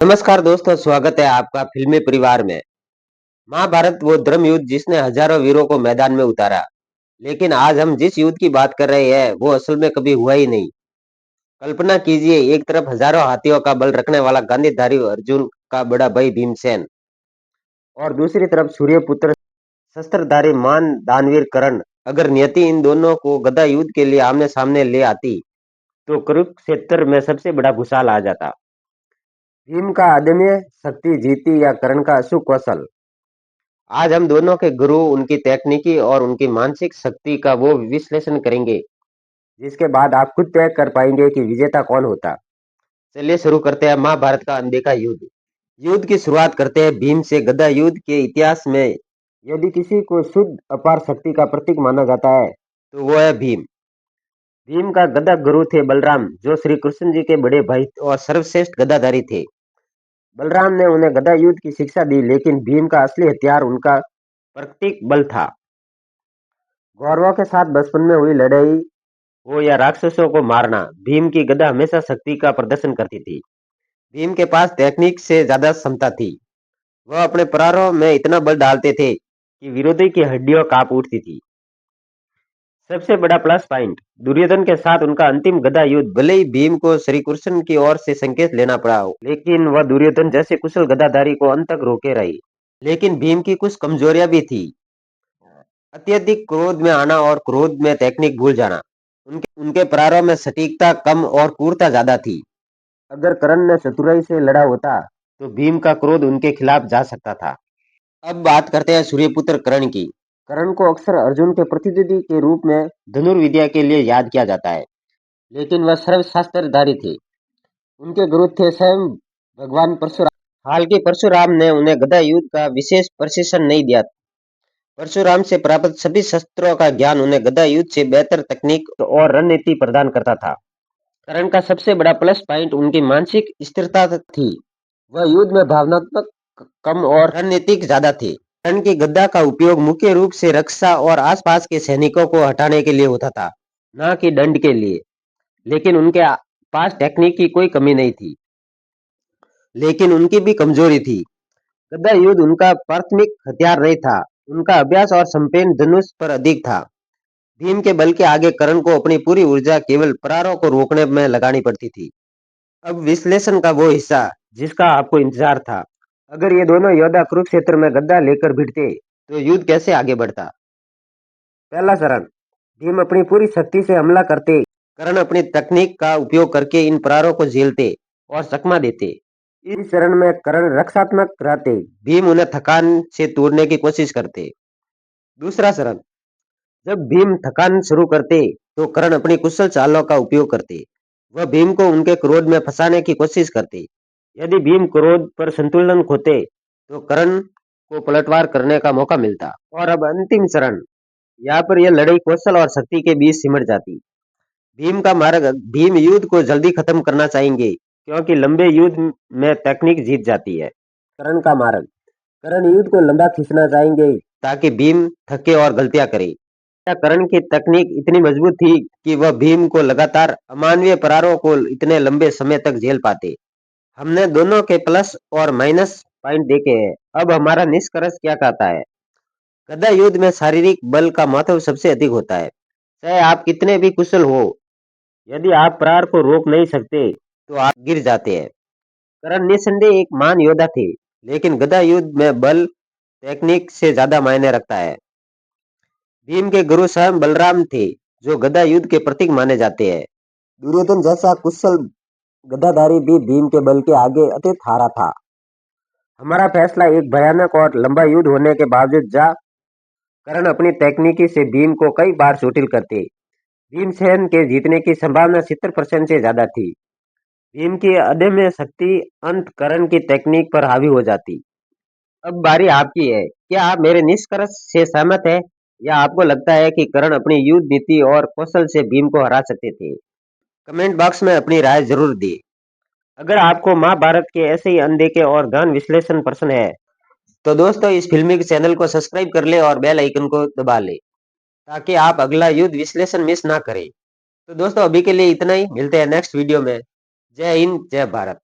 नमस्कार दोस्तों, स्वागत है आपका फिल्मी परिवार में। महाभारत वो धर्म युद्ध जिसने हजारों वीरों को मैदान में उतारा। लेकिन आज हम जिस युद्ध की बात कर रहे हैं वो असल में कभी हुआ ही नहीं। कल्पना कीजिए, एक तरफ हजारों हाथियों का बल रखने वाला गांधीधारी अर्जुन का बड़ा भाई भीमसेन, और दूसरी तरफ सूर्यपुत्र शस्त्रधारी मान दानवीर कर्ण। अगर नियति इन दोनों को गदा युद्ध के लिए आमने सामने ले आती तो कुरुक्षेत्र में सबसे बड़ा भूचाल आ जाता। भीम का अदम्य शक्ति जीती या कर्ण का अचूक कौशल? आज हम दोनों के गुरु, उनकी तकनीकी और उनकी मानसिक शक्ति का वो विश्लेषण करेंगे जिसके बाद आप खुद तय कर पाएंगे कि विजेता कौन होता। चलिए शुरू करते हैं महाभारत का अनदेखा युद्ध। युद्ध की शुरुआत करते हैं भीम से। गदा युद्ध के इतिहास में यदि किसी को शुद्ध अपार शक्ति का प्रतीक माना जाता है तो वो है भीम। भीम का गदा गुरु थे बलराम, जो श्री कृष्ण जी के बड़े भाई और सर्वश्रेष्ठ गदाधारी थे। बलराम ने उन्हें गदा युद्ध की शिक्षा दी, लेकिन भीम का असली हथियार उनका प्रतीक बल था। कौरवों के साथ बचपन में हुई लड़ाई हो या राक्षसों को मारना, भीम की गदा हमेशा शक्ति का प्रदर्शन करती थी। भीम के पास टेक्निक से ज्यादा क्षमता थी। वह अपने प्रहारों में इतना बल डालते थे कि विरोधी की हड्डियां कांप उठती थी। सबसे बड़ा प्लस पॉइंट, दुर्योधन के साथ उनका अंतिम गदा युद्ध। भले ही भीम को श्री कृष्ण की ओर से संकेत लेना पड़ा हो, लेकिन वह दुर्योधन जैसे कुशल गदाधारी को अंत तक रोके रही। लेकिन भीम की कुछ कमजोरियां भी थी। अत्यधिक क्रोध में आना और क्रोध में टेक्निक भूल जाना। उनके प्रहारों में सटीकता कम और क्रूरता ज्यादा थी। अगर कर्ण ने चतुराई से लड़ा होता तो भीम का क्रोध उनके खिलाफ जा सकता था। अब बात करते हैं सूर्यपुत्र कर्ण की। कर्ण को अक्सर अर्जुन के प्रतिद्वंदी के रूप में धनुर्विद्या के लिए याद किया जाता है, लेकिन वह सर्वशास्त्रधारी थे। उनके गुरु थे स्वयं भगवान परशुराम। हालांकि परशुराम ने उन्हें गदा युद्ध का विशेष प्रशिक्षण नहीं दिया। परशुराम से प्राप्त सभी शस्त्रों का ज्ञान उन्हें गदा युद्ध से बेहतर तकनीक और रणनीति प्रदान करता था। कर्ण का सबसे बड़ा प्लस पॉइंट उनकी मानसिक स्थिरता थी। वह युद्ध में भावनात्मक कम और रणनीतिक ज्यादा थे। कर्ण की गदा का उपयोग मुख्य रूप से रक्षा और आसपास के सैनिकों को हटाने के लिए होता था, न कि दंड के लिए। लेकिन उनके पास टेक्निक की कोई कमी नहीं थी, लेकिन उनकी भी कमजोरी थी। गदा युद्ध उनका प्राथमिक हथियार नहीं था। उनका अभ्यास और संपेन धनुष पर अधिक था। भीम के बल के आगे कर्ण को अपनी पूरी ऊर्जा केवल प्रहारों को रोकने में लगानी पड़ती थी। अब विश्लेषण का वो हिस्सा जिसका आपको इंतजार था। अगर ये दोनों योद्धा कुरुक्षेत्र में गद्दा लेकर भिड़ते तो युद्ध कैसे आगे बढ़ता? पहला चरण, भीम अपनी पूरी शक्ति से हमला करते। कर्ण अपनी तकनीक का उपयोग करके इन प्रहारों को झेलते और चकमा देते। इस चरण में कर्ण रक्षात्मक रहते। भीम उन्हें थकान से तोड़ने की कोशिश करते। दूसरा चरण, जब भीम थकान शुरू करते तो कर्ण अपनी कुशल चालों का उपयोग करते। वह भीम को उनके क्रोध में फंसाने की कोशिश करते। यदि भीम क्रोध पर संतुलन खोते तो कर्ण को पलटवार करने का मौका मिलता। और अब अंतिम चरण, यहाँ पर यह लड़ाई कौशल और शक्ति के बीच सिमट जाती। भीम का मार्ग, भीम युद्ध को जल्दी खत्म करना चाहेंगे क्योंकि लंबे युद्ध में तकनीक जीत जाती है। कर्ण का मार्ग, कर्ण युद्ध को लंबा खींचना चाहेंगे ताकि भीम थके और गलतियां करे। या कर्ण की तकनीक इतनी मजबूत थी कि वह भीम को लगातार अमानवीय प्रहारों को इतने लंबे समय तक झेल पाते। हमने दोनों के प्लस और माइनस पॉइंट देखे हैं। अब हमारा निष्कर्ष क्या कहता है? गदा युद्ध में शारीरिक बल का महत्व सबसे अधिक होता है। चाहे आप कितने भी कुशल हो, यदि आप प्रहार को रोक नहीं सकते तो आप गिर जाते हैं। कर्ण निस्संदेह एक महान योद्धा थे, लेकिन गदा युद्ध में बल टेक्निक से ज्यादा मायने रखता है। भीम के गुरु स्वयं बलराम थे, जो गदा युद्ध के प्रतीक माने जाते हैं। दुर्योधन जैसा कुशल गदाधारी भी भीम के बल के आगे अत्यंत हारा था। हमारा फैसला एक भयानक और लंबा युद्ध होने के बावजूद कर्ण अपनी तकनीकी से भीम को कई बार चोटिल करते। भीमसेन के जीतने की संभावना 70% से ज्यादा थी। भीम की अदम्य शक्ति अंत कर्ण की तकनीक पर हावी हो जाती। अब बारी आपकी है। क्या आप मेरे निष्कर्ष से सहमत है, या आपको लगता है कि कर्ण अपनी युद्ध नीति और कौशल से भीम को हरा सकते थे? कमेंट बॉक्स में अपनी राय जरूर दें। अगर आपको महाभारत के ऐसे ही अनदेखे और गहन विश्लेषण पसंद है तो दोस्तों इस फिल्मी चैनल को सब्सक्राइब कर ले और बेल आइकन को दबा ले, ताकि आप अगला युद्ध विश्लेषण मिस ना करें। तो दोस्तों अभी के लिए इतना ही, मिलते हैं नेक्स्ट वीडियो में। जय हिंद, जय भारत।